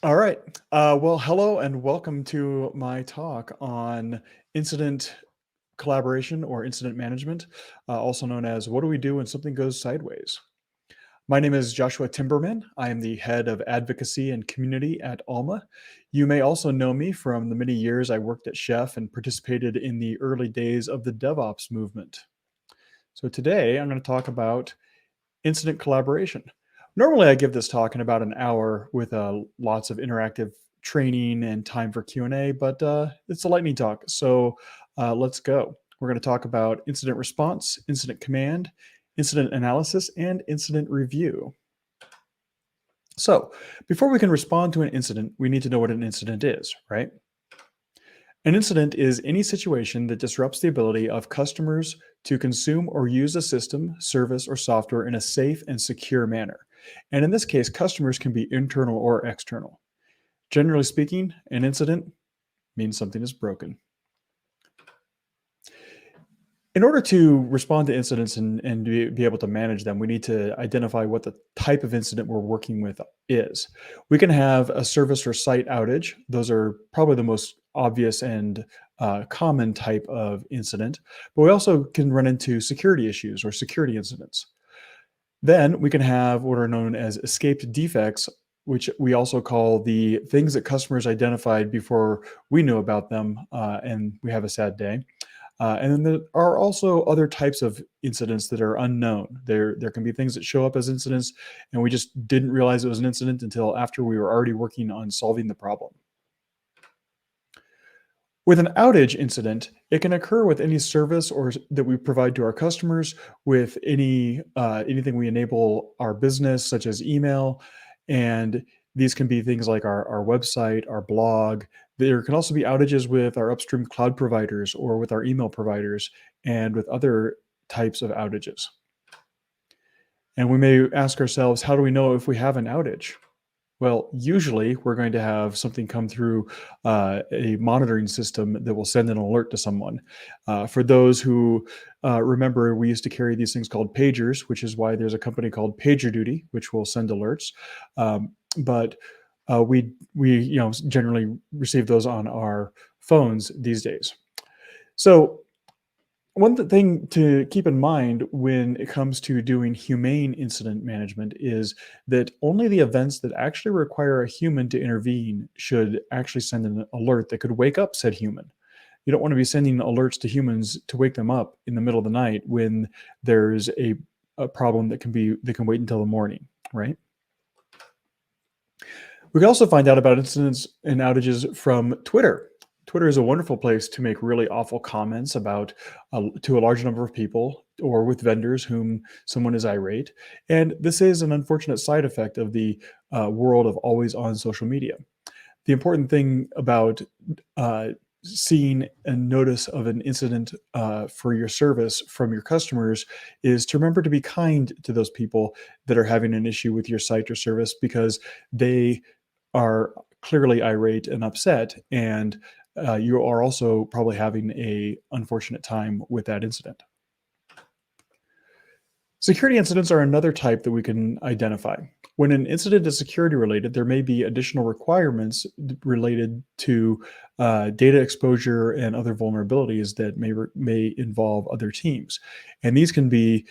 All right. Well, hello and welcome to my talk on incident collaboration or incident management, also known as what do we do when something goes sideways? My name is Joshua Timberman. I am the head of advocacy and community at Allma. You may also know me from the many years I worked at Chef and participated in the early days of the DevOps movement. So today I'm going to talk about incident collaboration. Normally, I give this talk in about an hour with lots of interactive training and time for Q&A, but it's a lightning talk. So let's go. We're going to talk about incident response, incident command, incident analysis, and incident review. So before we can respond to an incident, we need to know what an incident is, right? An incident is any situation that disrupts the ability of customers to consume or use a system, service, or software in a safe and secure manner. And in this case, customers can be internal or external. Generally speaking, an incident means something is broken. In order to respond to incidents and be able to manage them, we need to identify what the type of incident we're working with is. We can have a service or site outage. Those are probably the most obvious and common type of incident, but we also can run into security issues or security incidents. Then we can have what are known as escaped defects, which we also call the things that customers identified before we knew about them, and we have a sad day. And then there are also other types of incidents that are unknown. There can be things that show up as incidents, and we just didn't realize it was an incident until after we were already working on solving the problem. With an outage incident, it can occur with any service or that we provide to our customers, with anything we enable our business, such as email, and these can be things like our website, our blog. There can also be outages with our upstream cloud providers or with our email providers and with other types of outages. And we may ask ourselves, how do we know if we have an outage? Well, usually we're going to have something come through a monitoring system that will send an alert to someone. For those who remember, we used to carry these things called pagers, which is why there's a company called PagerDuty, which will send alerts. But we generally receive those on our phones these days. So one thing to keep in mind when it comes to doing humane incident management is that only the events that actually require a human to intervene should actually send an alert that could wake up said human. You don't want to be sending alerts to humans to wake them up in the middle of the night when there's a problem that can wait until the morning, right? We can also find out about incidents and outages from Twitter. Twitter is a wonderful place to make really awful comments about to a large number of people or with vendors whom someone is irate. And this is an unfortunate side effect of the world of always on social media. The important thing about seeing a notice of an incident for your service from your customers is to remember to be kind to those people that are having an issue with your site or service, because they are clearly irate and upset, and you are also probably having a unfortunate time with that incident. Security incidents are another type that we can identify. When an incident is security related, there may be additional requirements related to data exposure and other vulnerabilities that may involve other teams. And these can be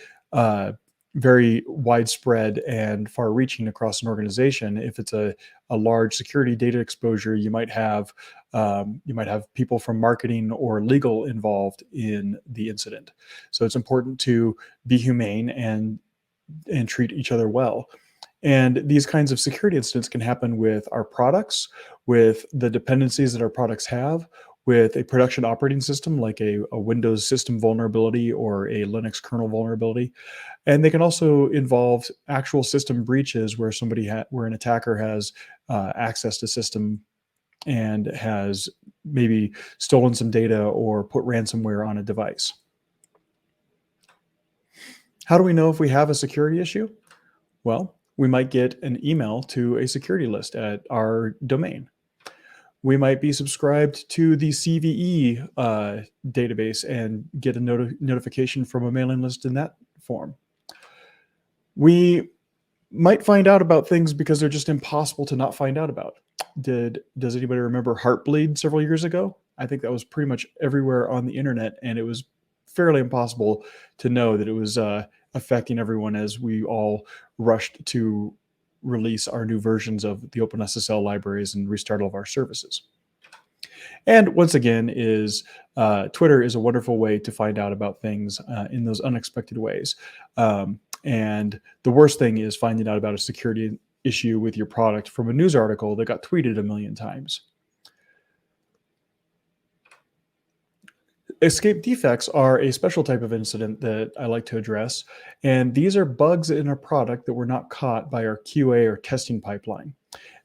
very widespread and far-reaching across an organization. If it's a large security data exposure, you might have people from marketing or legal involved in the incident. So it's important to be humane and treat each other well. And these kinds of security incidents can happen with our products, with the dependencies that our products have, with a production operating system like a Windows system vulnerability or a Linux kernel vulnerability. And they can also involve actual system breaches where where an attacker has access to system and has maybe stolen some data or put ransomware on a device. How do we know if we have a security issue? Well, we might get an email to a security list at our domain. We might be subscribed to the CVE database and get a notification from a mailing list in that form. We might find out about things because they're just impossible to not find out about. Does anybody remember Heartbleed several years ago? I think that was pretty much everywhere on the internet, and it was fairly impossible to know that it was affecting everyone as we all rushed to release our new versions of the OpenSSL libraries and restart all of our services. And once again, is Twitter is a wonderful way to find out about things in those unexpected ways. And the worst thing is finding out about a security issue with your product from a news article that got tweeted a million times. Escape defects are a special type of incident that I like to address, and these are bugs in a product that were not caught by our QA or testing pipeline.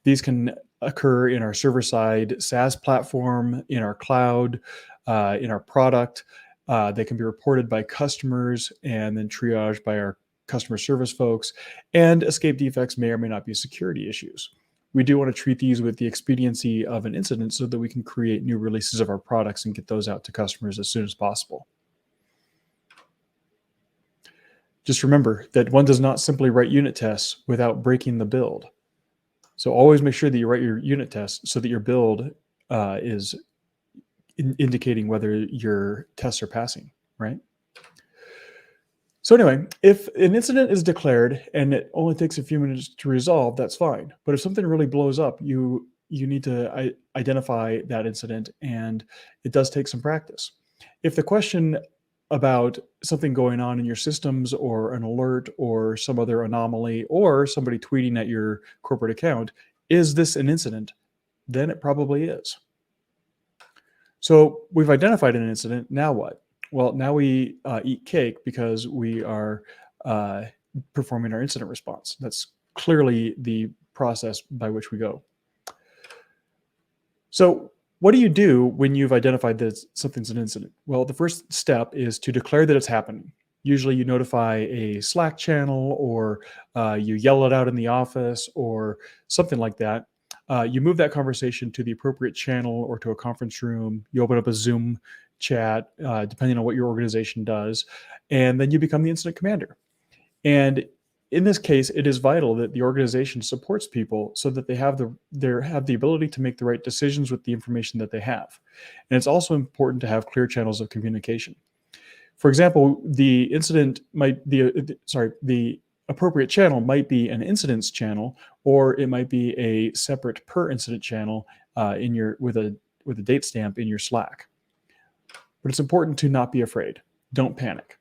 These can occur in our server-side SaaS platform, in our cloud, in our product. They can be reported by customers and then triaged by our customer service folks. And escape defects may or may not be security issues. We do want to treat these with the expediency of an incident so that we can create new releases of our products and get those out to customers as soon as possible. Just remember that one does not simply write unit tests without breaking the build. So always make sure that you write your unit tests so that your build is indicating whether your tests are passing, right? So anyway, if an incident is declared and it only takes a few minutes to resolve, that's fine. But if something really blows up, you need to identify that incident, and it does take some practice. If the question about something going on in your systems or an alert or some other anomaly or somebody tweeting at your corporate account, is this an incident? Then it probably is. So we've identified an incident. Now what? Well, now we eat cake because we are performing our incident response. That's clearly the process by which we go. So what do you do when you've identified that something's an incident? Well, the first step is to declare that it's happening. Usually you notify a Slack channel, or you yell it out in the office or something like that. You move that conversation to the appropriate channel or to a conference room. You open up a Zoom chat, depending on what your organization does, and then you become the incident commander. And in this case, it is vital that the organization supports people so that they have the ability to make the right decisions with the information that they have. And it's also important to have clear channels of communication. For example, the appropriate channel might be an incidents channel, or it might be a separate per incident channel with a date stamp in your Slack. But it's important to not be afraid. Don't panic.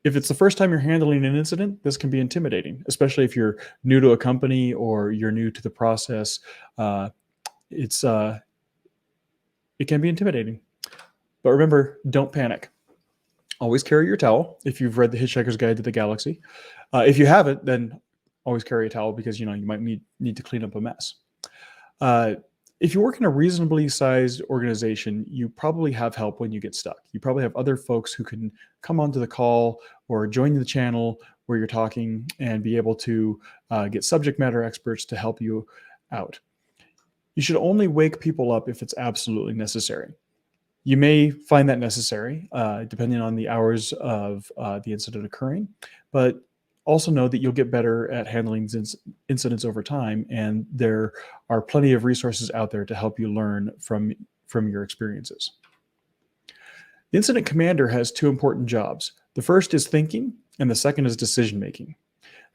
If it's the first time you're handling an incident, this can be intimidating, especially if you're new to a company or you're new to the process. It can be intimidating. But remember, don't panic. Always carry your towel if you've read The Hitchhiker's Guide to the Galaxy. If you haven't, then always carry a towel because you might need to clean up a mess. If you work in a reasonably sized organization, you probably have help when you get stuck. You probably have other folks who can come onto the call or join the channel where you're talking and be able to get subject matter experts to help you out. You should only wake people up if it's absolutely necessary. You may find that necessary, depending on the hours of the incident occurring, but also know that you'll get better at handling incidents over time, and there are plenty of resources out there to help you learn from your experiences. The incident commander has two important jobs. The first is thinking, and the second is decision making.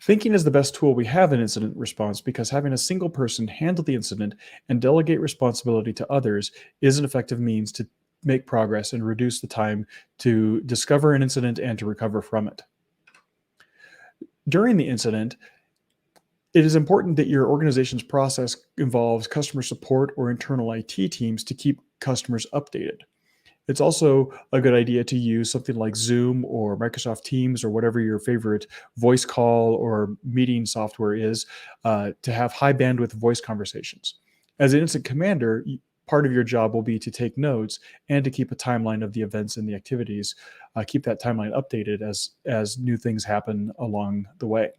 Thinking is the best tool we have in incident response because having a single person handle the incident and delegate responsibility to others is an effective means to make progress and reduce the time to discover an incident and to recover from it. During the incident, it is important that your organization's process involves customer support or internal IT teams to keep customers updated. It's also a good idea to use something like Zoom or Microsoft Teams or whatever your favorite voice call or meeting software is to have high bandwidth voice conversations. As an incident commander, part of your job will be to take notes and to keep a timeline of the events and the activities, keep that timeline updated as new things happen along the way.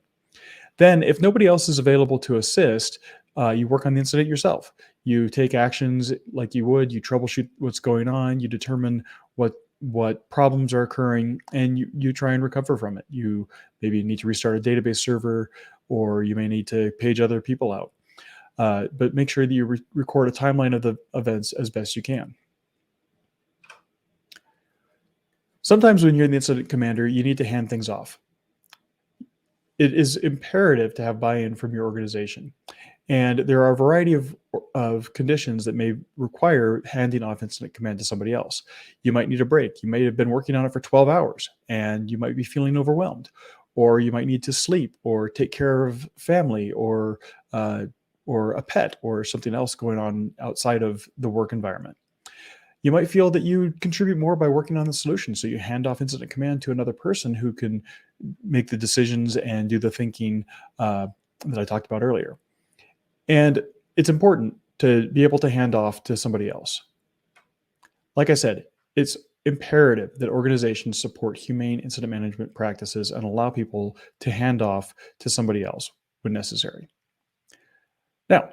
Then, if nobody else is available to assist, you work on the incident yourself. You take actions like you would, you troubleshoot what's going on, you determine what problems are occurring, and you try and recover from it. You maybe need to restart a database server, or you may need to page other people out. but make sure that you record a timeline of the events as best you can. Sometimes when you're the incident commander, you need to hand things off. It is imperative to have buy-in from your organization. And there are a variety of conditions that may require handing off incident command to somebody else. You might need a break. You may have been working on it for 12 hours and you might be feeling overwhelmed, or you might need to sleep or take care of family or a pet or something else going on outside of the work environment. You might feel that you contribute more by working on the solution. So you hand off incident command to another person who can make the decisions and do the thinking that I talked about earlier. And it's important to be able to hand off to somebody else. Like I said, it's imperative that organizations support humane incident management practices and allow people to hand off to somebody else when necessary. Now,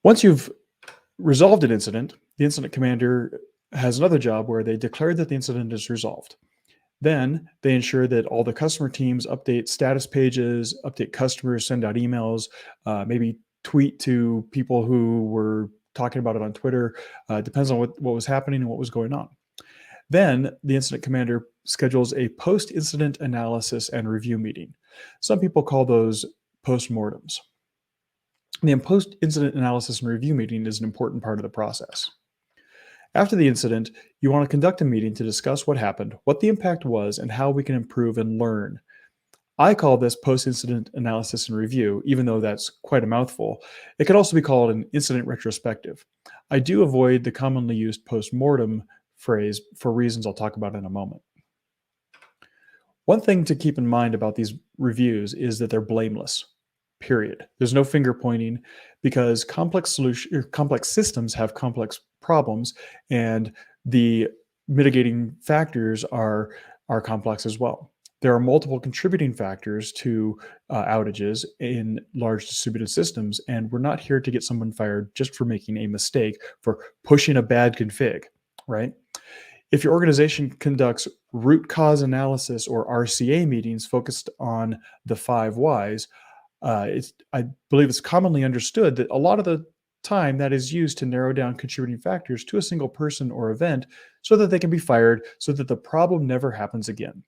once you've resolved an incident, the incident commander has another job where they declare that the incident is resolved. Then they ensure that all the customer teams update status pages, update customers, send out emails, maybe tweet to people who were talking about it on Twitter. Depends on what was happening and what was going on. Then the incident commander schedules a post-incident analysis and review meeting. Some people call those postmortems. The post-incident analysis and review meeting is an important part of the process. After the incident, you want to conduct a meeting to discuss what happened, what the impact was, and how we can improve and learn. I call this post-incident analysis and review, even though that's quite a mouthful. It could also be called an incident retrospective. I do avoid the commonly used post-mortem phrase for reasons I'll talk about in a moment. One thing to keep in mind about these reviews is that they're blameless. Period. There's no finger pointing because complex systems have complex problems, and the mitigating factors are complex as well. There are multiple contributing factors to outages in large distributed systems, and we're not here to get someone fired just for making a mistake, for pushing a bad config, right? If your organization conducts root cause analysis or RCA meetings focused on the 5 whys, I believe it's commonly understood that a lot of the time that is used to narrow down contributing factors to a single person or event so that they can be fired so that the problem never happens again.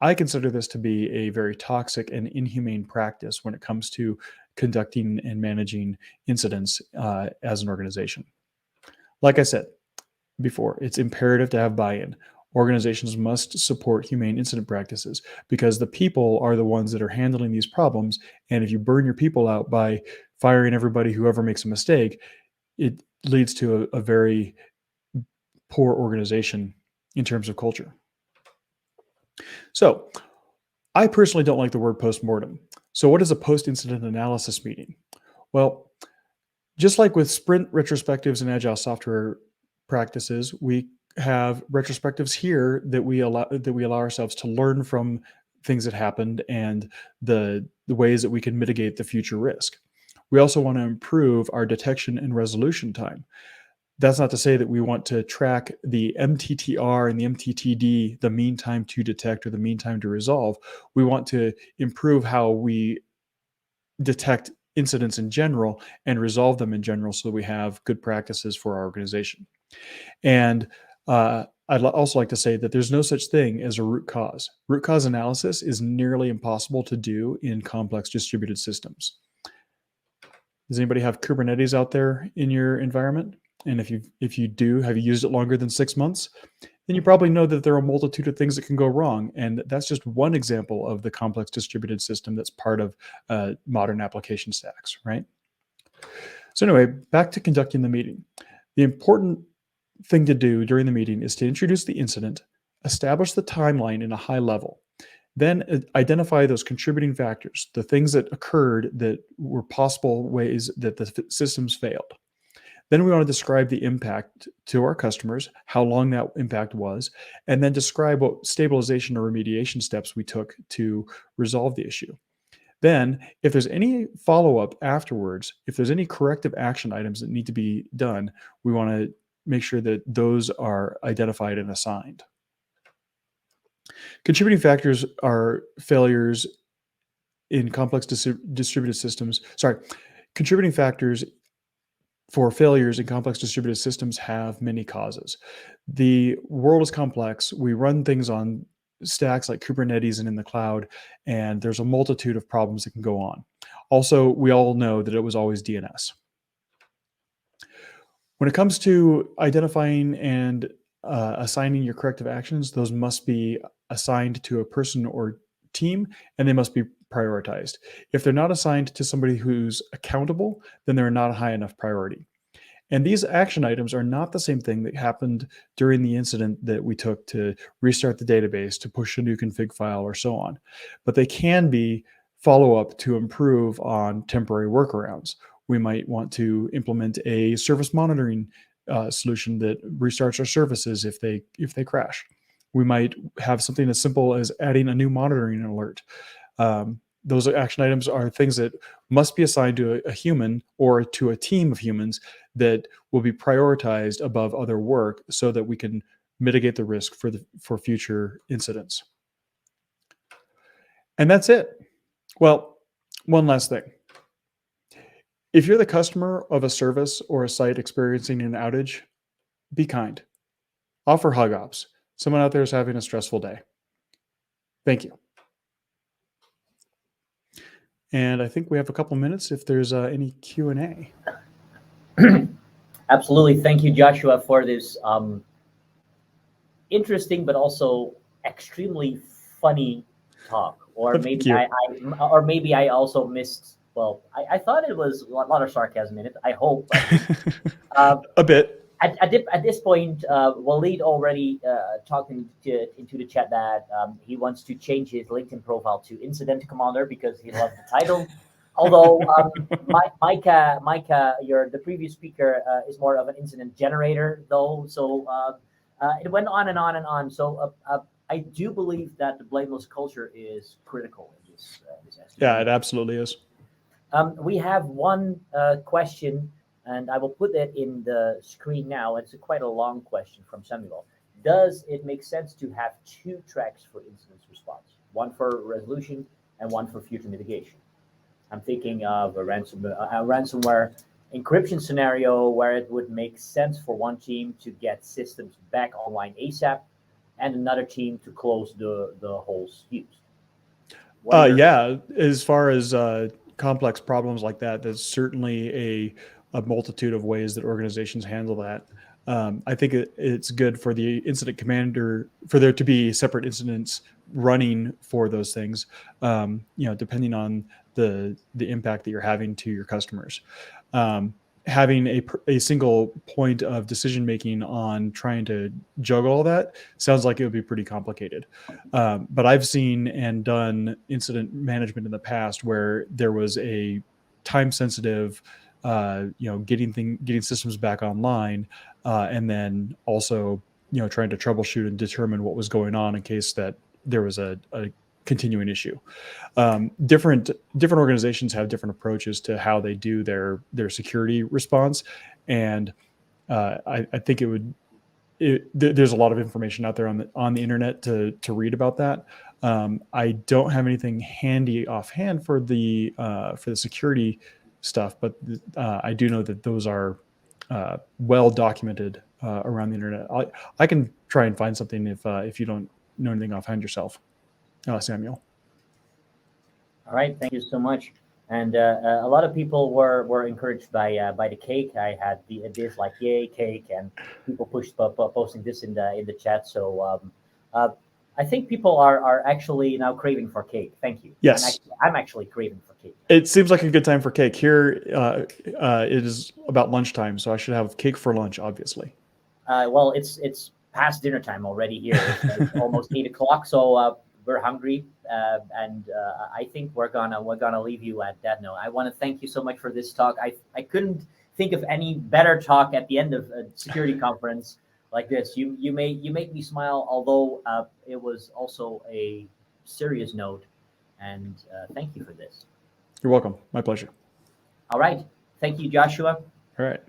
I consider this to be a very toxic and inhumane practice when it comes to conducting and managing incidents as an organization. Like I said before, it's imperative to have buy-in. Organizations must support humane incident practices because the people are the ones that are handling these problems. And if you burn your people out by firing everybody who ever makes a mistake, it leads to a very poor organization in terms of culture. So I personally don't like the word postmortem. So what is a post-incident analysis meeting? Well, just like with sprint retrospectives and agile software practices, we have retrospectives here that we allow ourselves to learn from things that happened and the ways that we can mitigate the future risk. We also want to improve our detection and resolution time. That's not to say that we want to track the MTTR and the MTTD, the mean time to detect or the mean time to resolve. We want to improve how we detect incidents in general and resolve them in general so that we have good practices for our organization. And I'd also like to say that there's no such thing as a root cause. Root cause analysis is nearly impossible to do in complex distributed systems. Does anybody have Kubernetes out there in your environment? And if you do, have you used it longer than 6 months? Then you probably know that there are a multitude of things that can go wrong. And that's just one example of the complex distributed system that's part of modern application stacks, right? So anyway, back to conducting the meeting. The important thing to do during the meeting is to introduce the incident, establish the timeline in a high level, then identify those contributing factors, the things that occurred that were possible ways that the systems failed. Then we want to describe the impact to our customers, how long that impact was, and then describe what stabilization or remediation steps we took to resolve the issue. Then, if there's any follow-up afterwards, if there's any corrective action items that need to be done, we want to make sure that those are identified and assigned. Contributing factors are failures in complex distributed systems. contributing factors for failures in complex distributed systems have many causes. The world is complex. We run things on stacks like Kubernetes and in the cloud, and there's a multitude of problems that can go on. Also, we all know that it was always DNS. When it comes to identifying and assigning your corrective actions, those must be assigned to a person or team, and they must be prioritized. If they're not assigned to somebody who's accountable, then they're not a high enough priority. And these action items are not the same thing that happened during the incident that we took to restart the database, to push a new config file, or so on. But they can be follow-up to improve on temporary workarounds. We might want to implement a service monitoring solution that restarts our services if they crash. We might have something as simple as adding a new monitoring alert. Those action items are things that must be assigned to a human or to a team of humans that will be prioritized above other work so that we can mitigate the risk for future incidents. And that's it. Well, one last thing. If you're the customer of a service or a site experiencing an outage, be kind. Offer hug ops. Someone out there is having a stressful day. Thank you. And I think we have a couple minutes if there's any Q&A. Absolutely. Thank you, Joshua, for this interesting but also extremely funny talk. Or maybe I also missed. Well, I thought it was a lot of sarcasm in it. I hope. A bit. At this point, Waleed already talked into the chat that he wants to change his LinkedIn profile to Incident Commander because he loves the title. Although Micah, the previous speaker, is more of an incident generator, though. So it went on and on and on. So I do believe that the blameless culture is critical in this aspect. Yeah, it absolutely is. We have one question. And I will put that in the screen now. It's quite a long question from Samuel. Does it make sense to have two tracks for incident response? One for resolution and one for future mitigation. I'm thinking of a ransomware encryption scenario where it would make sense for one team to get systems back online ASAP and another team to close the holes used. Yeah, as far as complex problems like that, there's certainly a multitude of ways that organizations handle that. I think it's good for the incident commander for there to be separate incidents running for those things, depending on the impact that you're having to your customers. Having a single point of decision making on trying to juggle all that sounds like it would be pretty complicated. But I've seen and done incident management in the past where there was a time sensitive getting systems back online, and then also trying to troubleshoot and determine what was going on in case that there was a continuing issue. Different organizations have different approaches to how they do their security response, and I think there's a lot of information out there on the internet to read about that. I don't have anything handy offhand for the security stuff, but I do know that those are well documented around the internet. I can try and find something if you don't know anything offhand yourself, Samuel. All right, thank you so much. And a lot of people were encouraged by the cake. I had this like yay cake, and people posting this in the chat. So I think people are actually now craving for cake. Thank you. Yes, I'm actually craving for cake. It seems like a good time for cake. Here it is about lunchtime, so I should have cake for lunch, obviously. Well, it's past dinner time already here. It's almost 8 o'clock, so we're hungry, and I think we're gonna leave you at that note. I want to thank you so much for this talk. I couldn't think of any better talk at the end of a security conference like this. You make me smile, although it was also a serious note, and thank you for this. You're welcome. My pleasure. All right. Thank you, Joshua. All right.